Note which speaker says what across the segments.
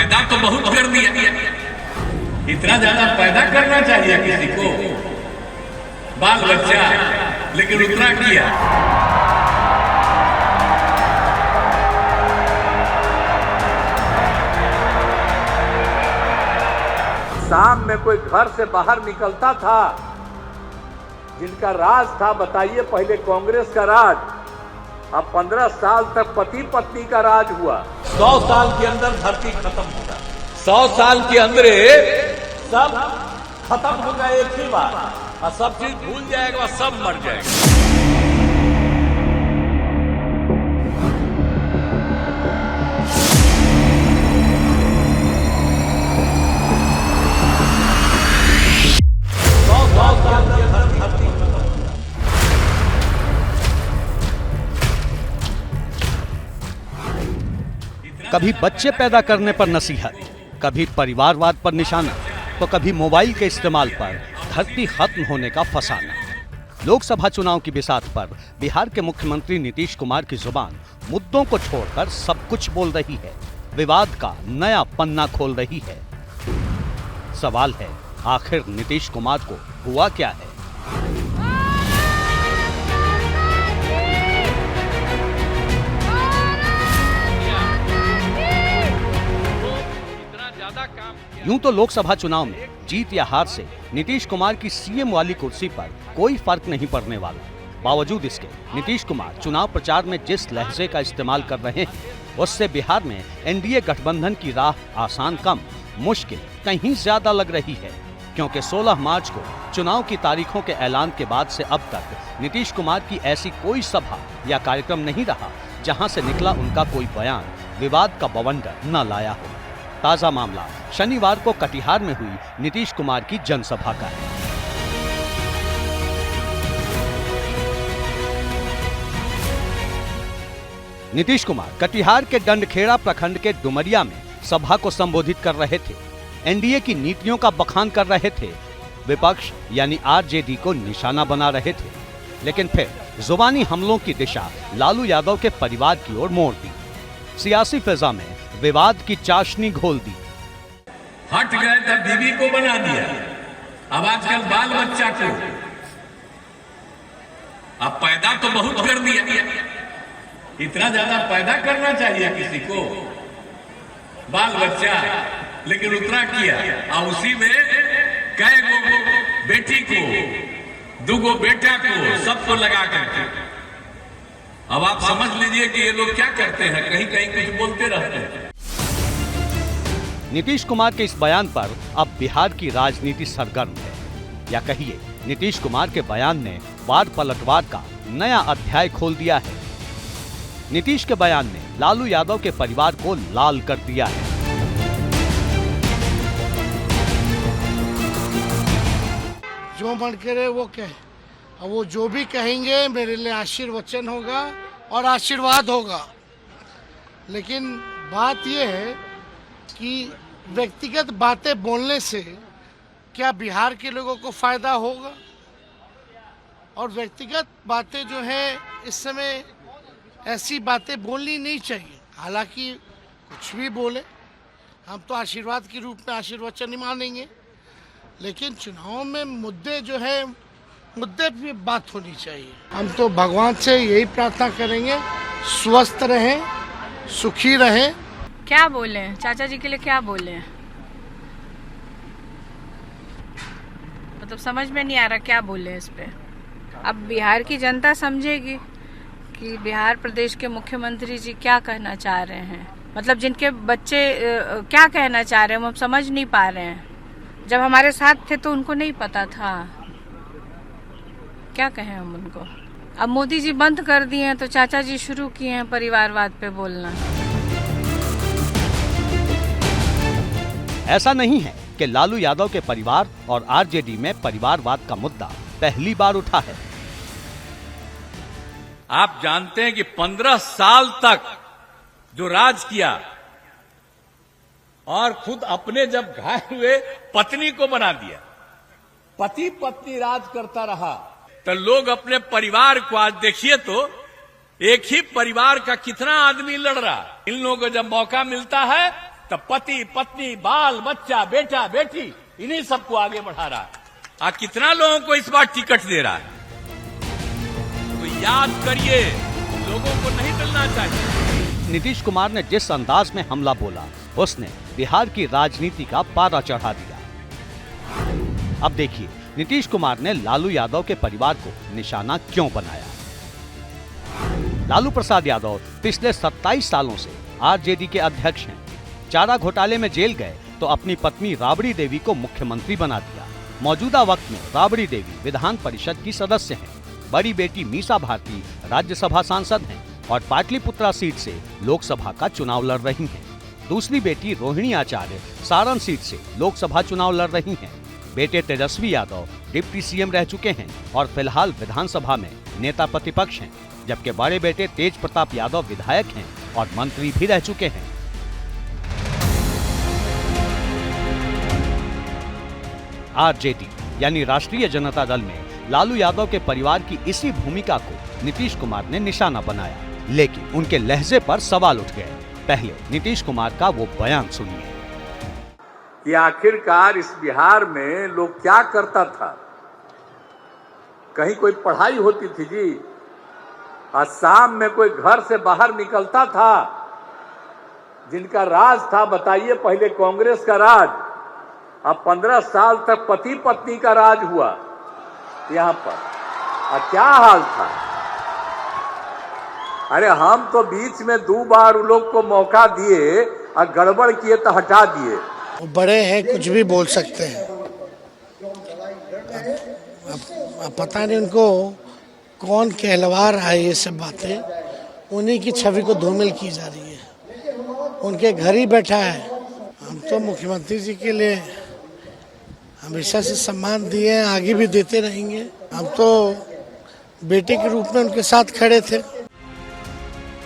Speaker 1: पैदा तो बहुत कर दिया, इतना ज्यादा पैदा करना चाहिए किसी को, बाल बच्चा, लेकिन उतना किया।
Speaker 2: शाम में कोई घर से बाहर निकलता था, जिनका राज था, बताइए, पहले कांग्रेस का राज, अब 15 साल तक पति पत्नी का राज हुआ। 100 साल के अंदर धरती खत्म होगा, 100 साल के अंदर सब खत्म होगा एक ही बार, और सब चीज भूल जाएगा, सब मर जाएगा।
Speaker 3: कभी बच्चे पैदा करने पर नसीहत, कभी परिवारवाद पर निशाना, तो कभी मोबाइल के इस्तेमाल पर धरती खत्म होने का फसाना। लोकसभा चुनाव की बिसात पर बिहार के मुख्यमंत्री नीतीश कुमार की जुबान मुद्दों को छोड़कर सब कुछ बोल रही है, विवाद का नया पन्ना खोल रही है। सवाल है, आखिर नीतीश कुमार को हुआ क्या है? यूं तो लोकसभा चुनाव में जीत या हार से नीतीश कुमार की सीएम वाली कुर्सी पर कोई फर्क नहीं पड़ने वाला। बावजूद इसके नीतीश कुमार चुनाव प्रचार में जिस लहजे का इस्तेमाल कर रहे हैं, उससे बिहार में एनडीए गठबंधन की राह आसान कम, मुश्किल कहीं ज्यादा लग रही है। क्योंकि 16 मार्च को चुनाव की तारीखों के ऐलान के बाद से अब तक नीतीश कुमार की ऐसी कोई सभा या कार्यक्रम नहीं रहा जहां से निकला उनका कोई बयान विवाद का बवंडर न लाया हो। ताजा मामला शनिवार को कटिहार में हुई नीतीश कुमार की जनसभा का है। नीतीश कुमार कटिहार के डंडखेड़ा प्रखंड के डुमरिया में सभा को संबोधित कर रहे थे, एनडीए की नीतियों का बखान कर रहे थे, विपक्ष यानी आरजेडी को निशाना बना रहे थे, लेकिन फिर जुबानी हमलों की दिशा लालू यादव के परिवार की ओर मोड़ दी। सियासी फिजा में विवाद की चाशनी घोल दी।
Speaker 1: हट गए तब बीवी को बना दिया, अब आजकल बाल बच्चा को, अब पैदा तो बहुत कर दिया, इतना ज्यादा पैदा करना चाहिए किसी को, बाल बच्चा, लेकिन उतना किया। और उसी में कई गो बेटी को, 2 गो बेटा को, सबको लगा करके, अब आप समझ लीजिए कि ये लोग क्या करते हैं, कहीं कहीं कुछ बोलते रहते हैं।
Speaker 3: नीतीश कुमार के इस बयान पर अब बिहार की राजनीति सरगर्म है, या कहिए नीतीश कुमार के बयान ने वार पलटवार का नया अध्याय खोल दिया है। नीतीश के बयान ने लालू यादव के परिवार को लाल कर दिया है।
Speaker 4: जो मन करे वो कहे, और वो जो भी कहेंगे मेरे लिए आशीर्वचन होगा और आशीर्वाद होगा। लेकिन बात यह है कि व्यक्तिगत बातें बोलने से क्या बिहार के लोगों को फायदा होगा? और व्यक्तिगत बातें जो है इस समय ऐसी बातें बोलनी नहीं चाहिए। हालांकि कुछ भी बोले, हम तो आशीर्वाद के रूप में आशीर्वचन ही मानेंगे, लेकिन चुनाव में मुद्दे जो है, मुद्दे पे बात होनी चाहिए। हम तो भगवान से यही प्रार्थना करेंगे, स्वस्थ रहें, सुखी रहें।
Speaker 5: क्या बोले चाचा जी के लिए, क्या बोले, मतलब समझ में नहीं आ रहा क्या बोले इस पे। अब बिहार की जनता समझेगी कि बिहार प्रदेश के मुख्यमंत्री जी क्या कहना चाह रहे हैं, मतलब जिनके बच्चे क्या कहना चाह रहे हैं हम समझ नहीं पा रहे हैं। जब हमारे साथ थे तो उनको नहीं पता था, क्या कहें हम उनको। अब मोदी जी बंद कर दिए हैं तो चाचा जी शुरू किए हैं परिवारवाद पे बोलना।
Speaker 3: ऐसा नहीं है कि लालू यादव के परिवार और आरजेडी में परिवारवाद का मुद्दा पहली बार उठा है।
Speaker 1: आप जानते हैं कि 15 साल तक जो राज किया और खुद अपने जब घायल हुए पत्नी को बना दिया, पति पत्नी राज करता रहा, तो लोग अपने परिवार को, आज देखिए तो एक ही परिवार का कितना आदमी लड़ रहा। इन लोगों को जब मौका मिलता है तो पति पत्नी बाल बच्चा बेटा बेटी इन्हीं सबको आगे बढ़ा रहा है। कितना लोगों को इस बार टिकट दे रहा है, तो याद करिए, लोगों को नहीं मिलना चाहिए।
Speaker 3: नीतीश कुमार ने जिस अंदाज में हमला बोला, उसने बिहार की राजनीति का पारा चढ़ा दिया। अब देखिए नीतीश कुमार ने लालू यादव के परिवार को निशाना क्यों बनाया। लालू प्रसाद यादव पिछले 27 सालों से आरजेडी के अध्यक्ष हैं। चारा घोटाले में जेल गए तो अपनी पत्नी राबड़ी देवी को मुख्यमंत्री बना दिया। मौजूदा वक्त में राबड़ी देवी विधान परिषद की सदस्य हैं। बड़ी बेटी मीसा भारती राज्यसभा सांसद हैं और पाटलिपुत्रा सीट से लोकसभा का चुनाव लड़ रही हैं। दूसरी बेटी रोहिणी आचार्य सारण सीट से लोकसभा चुनाव लड़ रही हैं। बेटे तेजस्वी यादव डिप्टी सीएम रह चुके हैं और फिलहाल विधानसभा में नेता प्रतिपक्ष हैं, जबकि बड़े बेटे तेज प्रताप यादव विधायक हैं और मंत्री भी रह चुके हैं। आरजेडी यानी राष्ट्रीय जनता दल में लालू यादव के परिवार की इसी भूमिका को नीतीश कुमार ने निशाना बनाया, लेकिन उनके लहजे पर सवाल उठ गए। पहले नीतीश कुमार का वो बयान सुनिए
Speaker 2: कि आखिरकार इस बिहार में लोग क्या करता था। कहीं कोई पढ़ाई होती थी जी, आज शाम में कोई घर से बाहर निकलता था, जिनका राज था बताइए, पहले कांग्रेस का राज, अब 15 साल तक पति पत्नी का राज हुआ यहां पर। और क्या हाल था, अरे हम तो बीच में 2 बार उन लोग को मौका दिए और गड़बड़ किए तो हटा दिए।
Speaker 4: वो बड़े हैं, कुछ भी बोल सकते हैं। अब पता नहीं उनको कौन कहलवा रहा है ये सब बातें। उन्हीं की छवि को धूमिल की जा रही है, उनके घर ही बैठा है। हम तो मुख्यमंत्री जी के लिए हमेशा से सम्मान दिए हैं, आगे भी देते रहेंगे। हम तो बेटे के रूप में उनके साथ खड़े थे।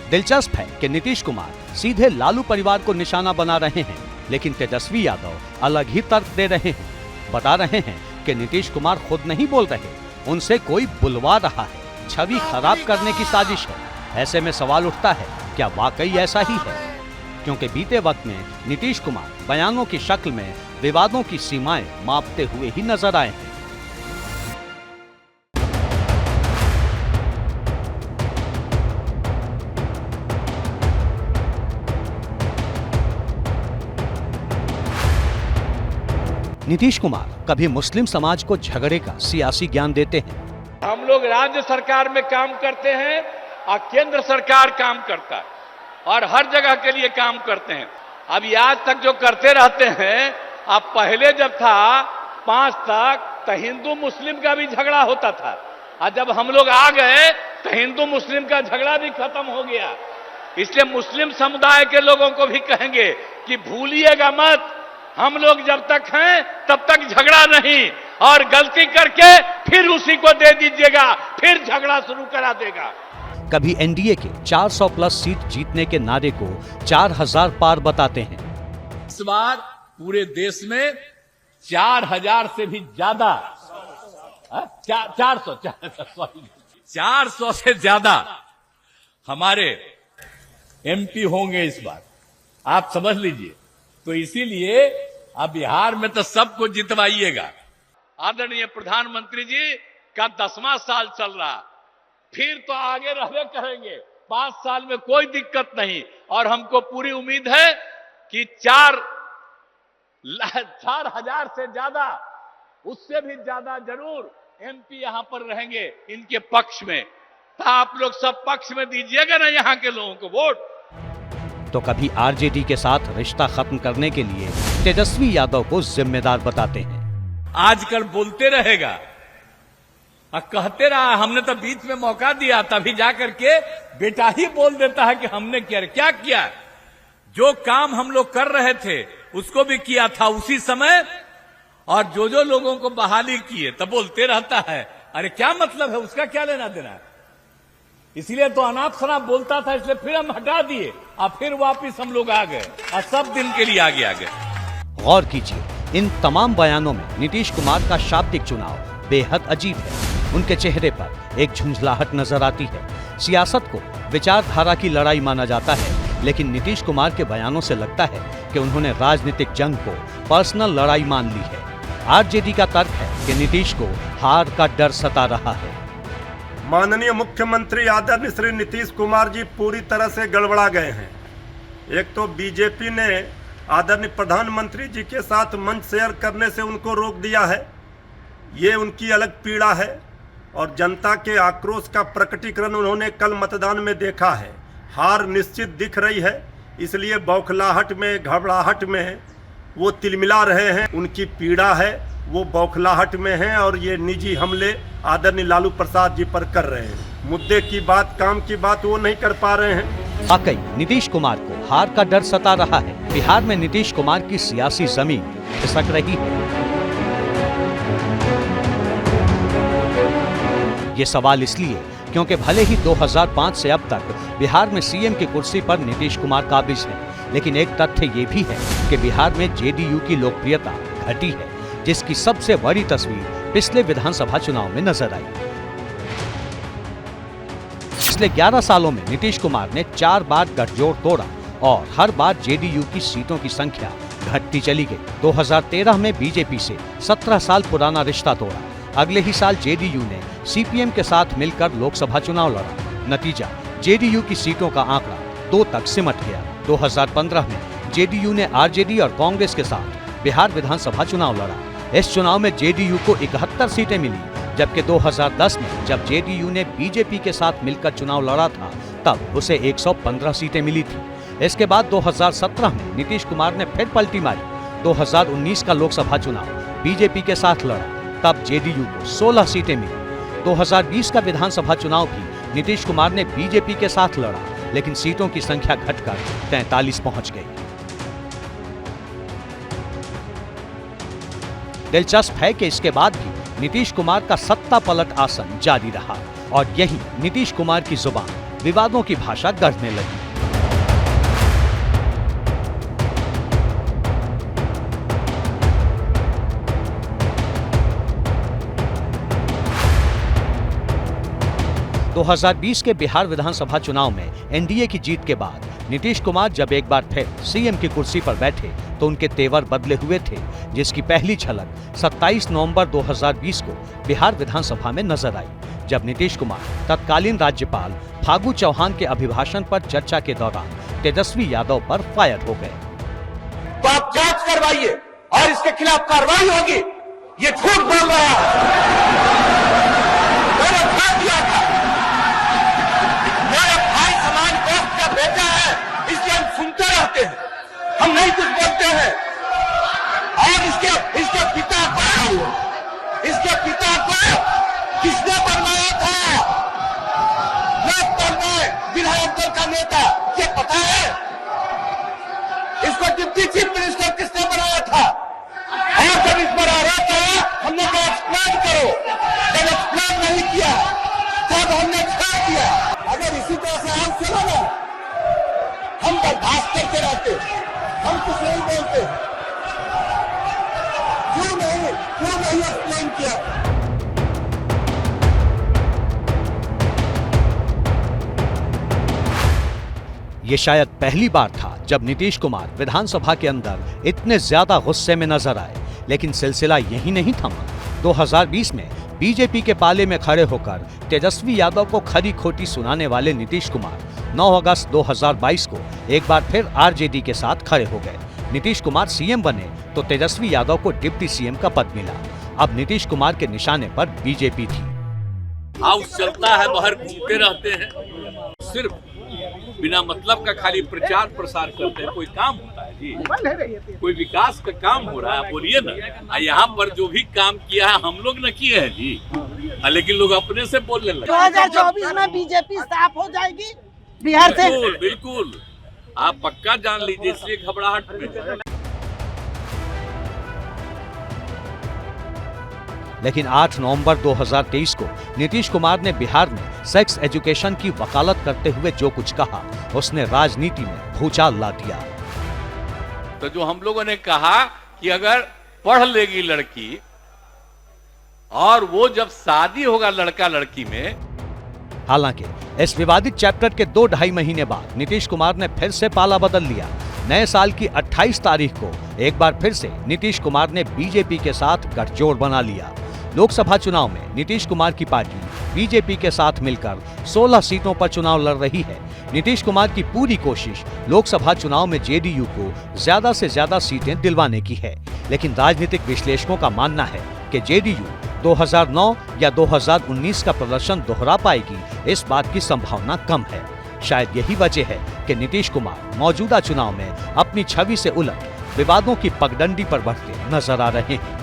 Speaker 3: दिलचस्प है कि नीतीश कुमार सीधे लालू परिवार को निशाना बना रहे हैं, लेकिन तेजस्वी यादव अलग ही तर्क दे रहे हैं। बता रहे हैं कि नीतीश कुमार खुद नहीं बोल रहे, उनसे कोई बुलवा रहा है, छवि खराब करने की साजिश है। ऐसे में सवाल उठता है, क्या वाकई ऐसा ही है? क्योंकि बीते वक्त में नीतीश कुमार बयानों की शक्ल में विवादों की सीमाएं मापते हुए ही नजर आए हैं। नीतीश कुमार कभी मुस्लिम समाज को झगड़े का सियासी ज्ञान देते हैं।
Speaker 1: हम लोग राज्य सरकार में काम करते हैं और केंद्र सरकार काम करता है और हर जगह के लिए काम करते हैं। अभी आज तक जो करते रहते हैं, अब पहले जब था 5 तक तो हिंदू मुस्लिम का भी झगड़ा होता था, और जब हम लोग आ गए तो हिंदू मुस्लिम का झगड़ा भी खत्म हो गया। इसलिए मुस्लिम समुदाय के लोगों को भी कहेंगे कि भूलिएगा मत, हम लोग जब तक हैं तब तक झगड़ा नहीं, और गलती करके फिर उसी को दे दीजिएगा, फिर झगड़ा शुरू करा देगा।
Speaker 3: कभी एनडीए के 400 प्लस सीट जीतने के नारे को 4000 पार बताते हैं।
Speaker 1: इस बार पूरे देश में 4000 से भी ज्यादा 400 से ज्यादा हमारे एमपी होंगे इस बार, आप समझ लीजिए। तो इसीलिए अब बिहार में तो सबको जितवाइएगा। आदरणीय प्रधानमंत्री जी का 10वां साल चल रहा, फिर तो आगे रहने करेंगे। 5 साल में कोई दिक्कत नहीं, और हमको पूरी उम्मीद है कि 4000 से ज्यादा, उससे भी ज्यादा जरूर एमपी यहां पर रहेंगे इनके पक्ष में। तो आप लोग सब पक्ष में दीजिएगा ना यहां के लोगों को वोट।
Speaker 3: तो कभी आरजेडी के साथ रिश्ता खत्म करने के लिए तेजस्वी यादव को जिम्मेदार बताते हैं।
Speaker 1: आजकल बोलते रहेगा और कहते रहा, हमने तो बीच में मौका दिया, तभी जाकर के बेटा ही बोल देता है कि हमने क्या किया। जो काम हम लोग कर रहे थे उसको भी किया था उसी समय, और जो लोगों को बहाली किए तब बोलते रहता है। अरे क्या मतलब है, उसका क्या लेना देना है? इसलिए तो अनाप शनाप बोलता था, इसलिए फिर हम हटा दिए और फिर वापिस हम लोग आ गए और सब दिन के लिए आगे आ गए।
Speaker 3: गौर कीजिए, इन तमाम बयानों में नीतीश कुमार का शाब्दिक चुनाव बेहद अजीब है। उनके चेहरे पर एक झुंझलाहट नजर आती है। सियासत को विचारधारा की लड़ाई माना जाता है, लेकिन नीतीश कुमार के बयानों से लगता है कि उन्होंने राजनीतिक जंग को पर्सनल लड़ाई मान ली है। आरजेडी का तर्क है कि नीतीश को हार का डर सता रहा है।
Speaker 6: माननीय मुख्यमंत्री आदरणीय श्री नीतीश कुमार जी पूरी तरह से गड़बड़ा गए हैं। एक तो बीजेपी ने आदरणीय प्रधानमंत्री जी के साथ मंच शेयर करने से उनको रोक दिया है, ये उनकी अलग पीड़ा है। और जनता के आक्रोश का प्रकटीकरण उन्होंने कल मतदान में देखा है। हार निश्चित दिख रही है, इसलिए बौखलाहट में, घबराहट में वो तिलमिला रहे हैं। उनकी पीड़ा है, वो बौखलाहट में हैं और ये निजी हमले आदरणीय लालू प्रसाद जी पर कर रहे हैं। मुद्दे की बात, काम की बात वो नहीं कर पा रहे हैं।
Speaker 3: वाकई नीतीश कुमार को हार का डर सता रहा है। बिहार में नीतीश कुमार की सियासी जमीन खिसक रही है। ये सवाल इसलिए क्योंकि भले ही 2005 से अब तक बिहार में सीएम की कुर्सी पर नीतीश कुमार काबिज हैं, लेकिन एक तथ्य ये भी है कि बिहार में जेडीयू की लोकप्रियता घटी है, जिसकी सबसे बड़ी तस्वीर पिछले विधानसभा चुनाव में नजर आई। पिछले 11 सालों में नीतीश कुमार ने 4 बार गठजोड़ तोड़ा और हर बार जेडीयू की सीटों की संख्या घटती चली गई। 2013 में बीजेपी से 17 साल पुराना रिश्ता तोड़ा। अगले ही साल जेडीयू ने सीपीएम के साथ मिलकर लोकसभा चुनाव लड़ा। नतीजा, जेडीयू की सीटों का आंकड़ा 2 तक सिमट गया। 2015 में जेडीयू ने आरजेडी और कांग्रेस के साथ बिहार विधानसभा चुनाव लड़ा। इस चुनाव में जेडीयू को 71 सीटें मिली, जबकि 2010 में जब जेडीयू ने बीजेपी के साथ मिलकर चुनाव लड़ा था, तब उसे 115 सीटें मिली थी। इसके बाद 2017 में नीतीश कुमार ने फिर पलटी मारी। 2019 का लोकसभा चुनाव बीजेपी के साथ लड़ा, तब जेडीयू को 16 सीटें मिली। 2020 का विधानसभा चुनाव भी नीतीश कुमार ने बीजेपी के साथ लड़ा, लेकिन सीटों की संख्या घटकर 43 पहुंच गई। दिलचस्प है कि इसके बाद भी नीतीश कुमार का सत्ता पलट आसन जारी रहा और यही नीतीश कुमार की जुबान विवादों की भाषा गढ़ने लगी। दो 2020 के बिहार विधानसभा चुनाव में एनडीए की जीत के बाद नीतीश कुमार जब एक बार फिर सीएम की कुर्सी पर बैठे तो उनके तेवर बदले हुए थे, जिसकी पहली झलक 27 नवंबर 2020 को बिहार विधानसभा में नजर आई, जब नीतीश कुमार तत्कालीन राज्यपाल फागू चौहान के अभिभाषण पर चर्चा के दौरान तेजस्वी यादव पर फायर हो गए।
Speaker 7: तो आप जांच करवाइए और इसके खिलाफ कार्रवाई होगी। ये झूठ बोल रहा है। मैंने भाग दिया था, मेरा भाई समान दोस्त का बेटा है, इसलिए हम सुनते रहते हैं, हम नहीं कुछ बोलते हैं। और इसके पिता को किसने बनवाया था लोकदल में विधायक दल का नेता, ये पता है? इसको डिप्टी चीफ मिनिस्टर किसने बनाया था? और जब इस पर आरोप आया, हमने कहा एक्सप्लेन करो। जब एक्सप्लेन नहीं किया तब हमने छोड़ दिया। अगर इसी तरह से हम चलो ना, हम बर्दाश्त करते रहते, हम कुछ नहीं बोलते। क्यों नहीं एक्सप्लेन किया?
Speaker 3: ये शायद पहली बार था जब नीतीश कुमार विधानसभा के अंदर इतने ज्यादा गुस्से में नजर आए, लेकिन सिलसिला यही नहीं थमा। 2020 में बीजेपी के पाले में खड़े होकर तेजस्वी यादव को खरी खोटी सुनाने वाले नीतीश कुमार 9 अगस्त 2022 को एक बार फिर आरजेडी के साथ खड़े हो गए। नीतीश कुमार सीएम बने तो तेजस्वी यादव को डिप्टी सीएम का पद मिला। अब नीतीश कुमार के निशाने पर बीजेपी थी।
Speaker 1: हाउस चलता है, बाहर घूमते रहते हैं, सिर्फ बिना मतलब का खाली प्रचार प्रसार करते हैं। कोई काम होता है जी? कोई विकास का काम हो रहा है? बोलिए ना। यहाँ पर जो भी काम किया है हम लोग न किए हैं जी, लेकिन लोग अपने से बोलने लगे।
Speaker 8: 2024 में बीजेपी साफ हो जाएगी बिहार से।
Speaker 1: बिल्कुल बिल्कुल, आप पक्का जान लीजिए, इसलिए घबराहट में।
Speaker 3: लेकिन 8 नवंबर 2023 को नीतीश कुमार ने बिहार में सेक्स एजुकेशन की वकालत करते हुए जो कुछ कहा, उसने राजनीति में भूचाल ला दिया।
Speaker 1: तो जो हम लोगों ने कहा कि अगर पढ़ लेगी लड़की और वो जब शादी होगा लड़का लड़की में,
Speaker 3: हालांकि इस विवादित चैप्टर के 2-2.5 महीने बाद नीतीश कुमार ने फिर से पाला बदल लिया। नए साल की 28 तारीख को एक बार फिर से नीतीश कुमार ने बीजेपी के साथ गठजोड़ बना लिया। लोकसभा चुनाव में नीतीश कुमार की पार्टी बीजेपी के साथ मिलकर 16 सीटों पर चुनाव लड़ रही है। नीतीश कुमार की पूरी कोशिश लोकसभा चुनाव में जेडीयू को ज्यादा से ज्यादा सीटें दिलवाने की है, लेकिन राजनीतिक विश्लेषकों का मानना है कि जेडीयू 2009 या 2019 का प्रदर्शन दोहरा पाएगी, इस बात की संभावना कम है। शायद यही वजह है कि नीतीश कुमार मौजूदा चुनाव में अपनी छवि से उलट विवादों की पगडंडी पर बढ़ते नजर आ रहे हैं।